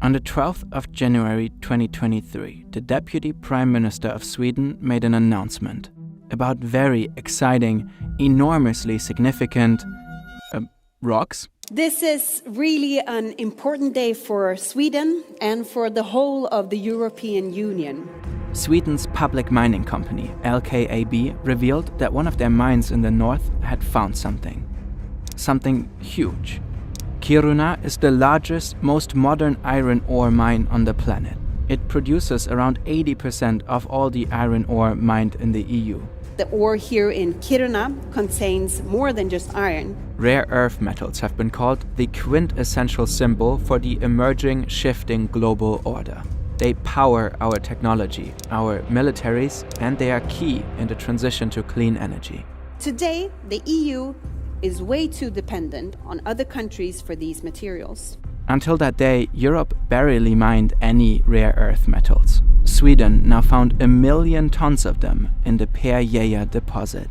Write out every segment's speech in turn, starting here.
On the 12th of January 2023, the Deputy Prime Minister of Sweden made an announcement about very exciting, enormously significant rocks. This is really an important day for Sweden and for the whole of the European Union. Sweden's public mining company, LKAB, revealed that one of their mines in the north had found something huge. Kiruna is the largest, most modern iron ore mine on the planet. It produces around 80% of all the iron ore mined in the EU. The ore here in Kiruna contains more than just iron. Rare earth metals have been called the quintessential symbol for the emerging, shifting global order. They power our technology, our militaries, and they are key in the transition to clean energy. Today, the EU is way too dependent on other countries for these materials. Until that day, Europe barely mined any rare earth metals. Sweden now found 1 million tons of them in the Peergeja deposit.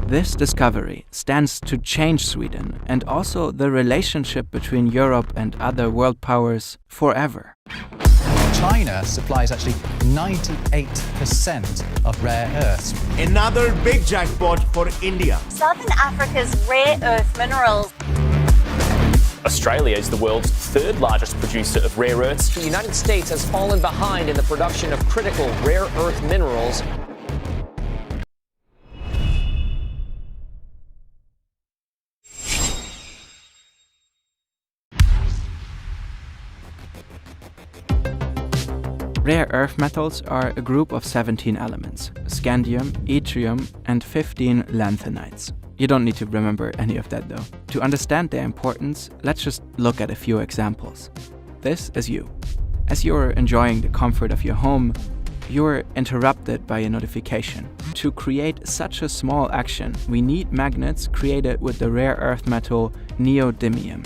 This discovery stands to change Sweden and also the relationship between Europe and other world powers forever. China supplies actually 98% of rare earths. Another big jackpot for India. Southern Africa's rare earth minerals. Australia is the world's third largest producer of rare earths. The United States has fallen behind in the production of critical rare earth minerals. Rare earth metals are a group of 17 elements: scandium, yttrium, and 15 lanthanides. You don't need to remember any of that though. To understand their importance, let's just look at a few examples. This is you. As you're enjoying the comfort of your home, you're interrupted by a notification. To create such a small action, we need magnets created with the rare earth metal neodymium.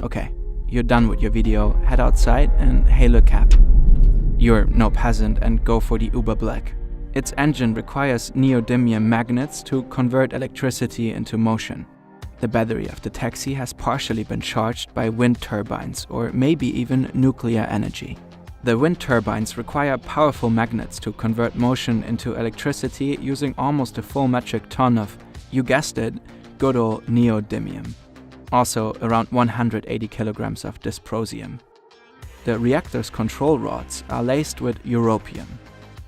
Okay, you're done with your video, head outside and hail a cab. You're no peasant and go for the Uber Black. Its engine requires neodymium magnets to convert electricity into motion. The battery of the taxi has partially been charged by wind turbines or maybe even nuclear energy. The wind turbines require powerful magnets to convert motion into electricity using almost a full metric ton of, you guessed it, good old neodymium. Also around 180 kilograms of dysprosium. The reactor's control rods are laced with europium.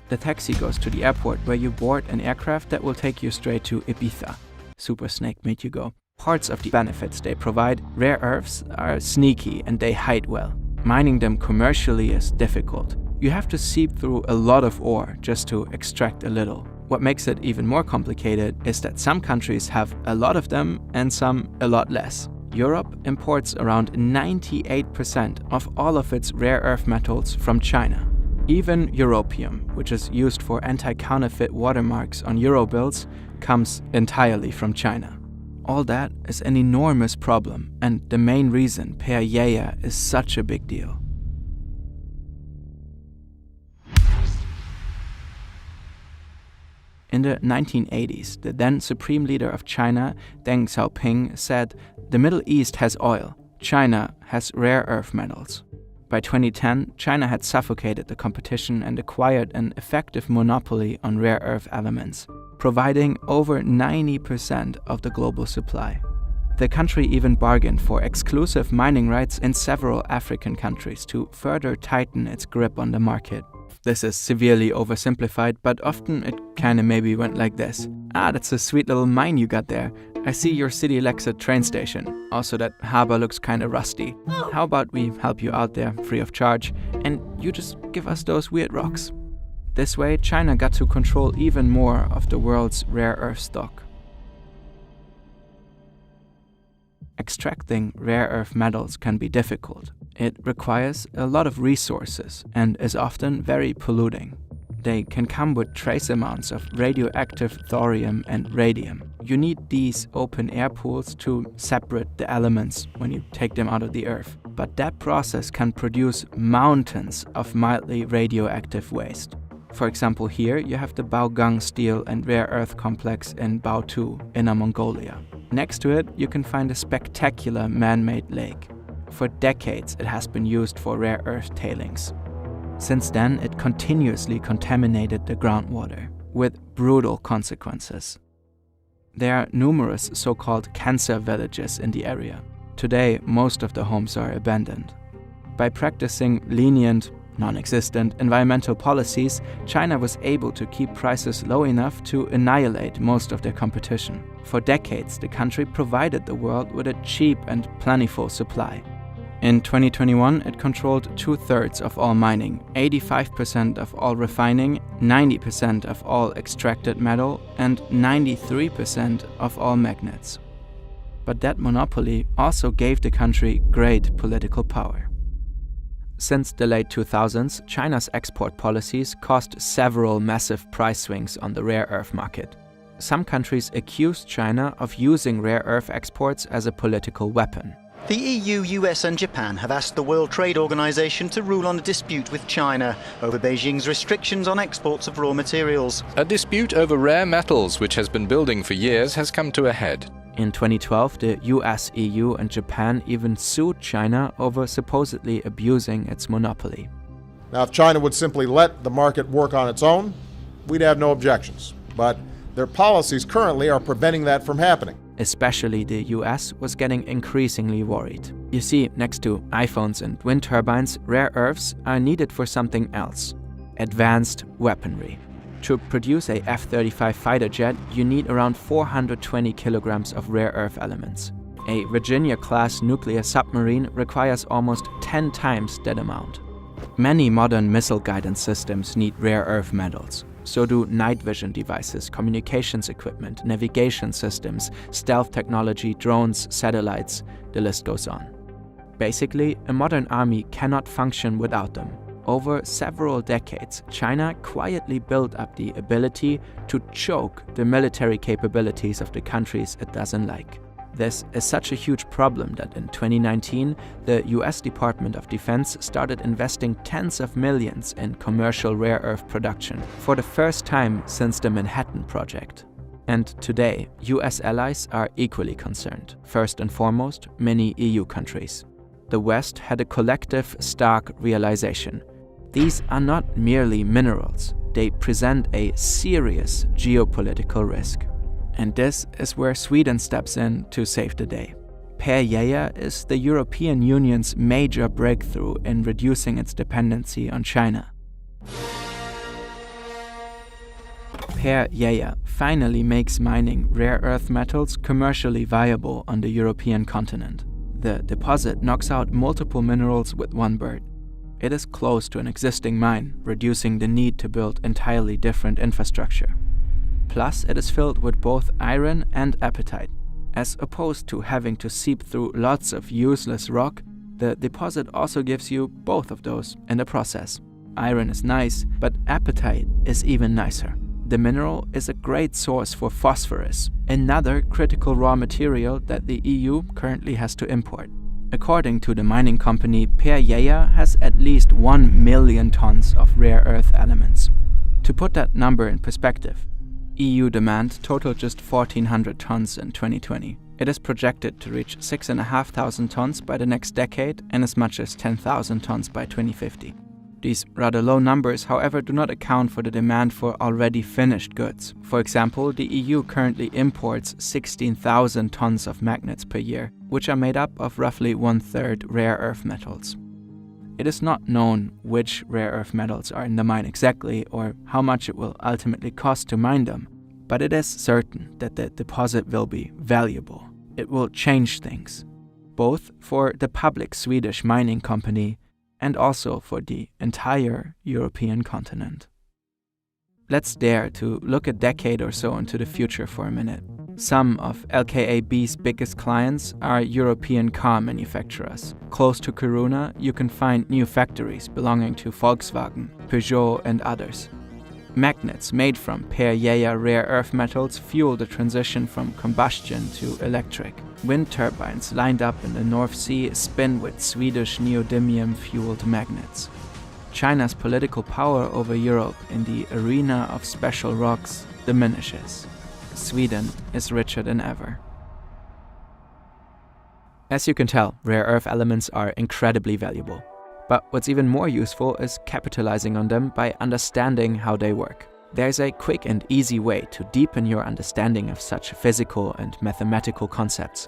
The taxi goes to the airport where you board an aircraft that will take you straight to Ibiza. Super Snake made you go. Parts of the benefits they provide, rare earths are sneaky and they hide well. Mining them commercially is difficult. You have to sieve through a lot of ore just to extract a little. What makes it even more complicated is that some countries have a lot of them and some a lot less. Europe imports around 98% of all of its rare earth metals from China. Even europium, which is used for anti-counterfeit watermarks on euro bills, comes entirely from China. All that is an enormous problem and the main reason Peergeja is such a big deal. In the 1980s, the then Supreme Leader of China, Deng Xiaoping, said, "The Middle East has oil, China has rare earth metals." By 2010, China had suffocated the competition and acquired an effective monopoly on rare earth elements, providing over 90% of the global supply. The country even bargained for exclusive mining rights in several African countries to further tighten its grip on the market. This is severely oversimplified, but often it kinda maybe went like this. That's a sweet little mine you got there. I see your city lacks a train station. Also that harbor looks kinda rusty. How about we help you out there free of charge and you just give us those weird rocks? This way, China got to control even more of the world's rare earth stock. Extracting rare earth metals can be difficult. It requires a lot of resources and is often very polluting. They can come with trace amounts of radioactive thorium and radium. You need these open air pools to separate the elements when you take them out of the earth. But that process can produce mountains of mildly radioactive waste. For example, here you have the Baogang Steel and Rare Earth Complex in Baotou, Inner Mongolia. Next to it, you can find a spectacular man-made lake. For decades, it has been used for rare earth tailings. Since then, it continuously contaminated the groundwater, with brutal consequences. There are numerous so-called cancer villages in the area. Today, most of the homes are abandoned. By practicing lenient, non-existent environmental policies, China was able to keep prices low enough to annihilate most of their competition. For decades, the country provided the world with a cheap and plentiful supply. In 2021, it controlled 2/3 of all mining, 85% of all refining, 90% of all extracted metal, and 93% of all magnets. But that monopoly also gave the country great political power. Since the late 2000s, China's export policies caused several massive price swings on the rare earth market. Some countries accused China of using rare earth exports as a political weapon. The EU, US and Japan have asked the World Trade Organization to rule on a dispute with China over Beijing's restrictions on exports of raw materials. A dispute over rare metals, which has been building for years, has come to a head. In 2012, the US, EU and Japan even sued China over supposedly abusing its monopoly. Now, if China would simply let the market work on its own, we'd have no objections. But their policies currently are preventing that from happening. Especially the US was getting increasingly worried. You see, next to iPhones and wind turbines, rare earths are needed for something else: advanced weaponry. To produce a F-35 fighter jet, you need around 420 kilograms of rare earth elements. A Virginia-class nuclear submarine requires almost 10 times that amount. Many modern missile guidance systems need rare earth metals. So do night vision devices, communications equipment, navigation systems, stealth technology, drones, satellites, the list goes on. Basically, a modern army cannot function without them. Over several decades, China quietly built up the ability to choke the military capabilities of the countries it doesn't like. This is such a huge problem that in 2019, the US Department of Defense started investing tens of millions in commercial rare earth production for the first time since the Manhattan Project. And today, US allies are equally concerned. First and foremost, many EU countries. The West had a collective, stark realization. These are not merely minerals, they present a serious geopolitical risk. And this is where Sweden steps in to save the day. Per Geijer is the European Union's major breakthrough in reducing its dependency on China. Per Geijer finally makes mining rare earth metals commercially viable on the European continent. The deposit knocks out multiple minerals with one bird. It is close to an existing mine, reducing the need to build entirely different infrastructure. Plus, it is filled with both iron and apatite. As opposed to having to seep through lots of useless rock, the deposit also gives you both of those in the process. Iron is nice, but apatite is even nicer. The mineral is a great source for phosphorus, another critical raw material that the EU currently has to import. According to the mining company, Per Geijer has at least 1 million tons of rare earth elements. To put that number in perspective, EU demand totaled just 1,400 tons in 2020. It is projected to reach 6,500 tons by the next decade and as much as 10,000 tons by 2050. These rather low numbers, however, do not account for the demand for already finished goods. For example, the EU currently imports 16,000 tons of magnets per year, which are made up of roughly 1/3 rare earth metals. It is not known which rare earth metals are in the mine exactly or how much it will ultimately cost to mine them, but it is certain that the deposit will be valuable. It will change things, both for the public Swedish mining company and also for the entire European continent. Let's dare to look a decade or so into the future for a minute. Some of LKAB's biggest clients are European car manufacturers. Close to Kiruna, you can find new factories belonging to Volkswagen, Peugeot and others. Magnets made from Per Geijer rare earth metals fuel the transition from combustion to electric. Wind turbines lined up in the North Sea spin with Swedish neodymium-fueled magnets. China's political power over Europe in the arena of special rocks diminishes. Sweden is richer than ever. As you can tell, rare earth elements are incredibly valuable. But what's even more useful is capitalizing on them by understanding how they work. There's a quick and easy way to deepen your understanding of such physical and mathematical concepts.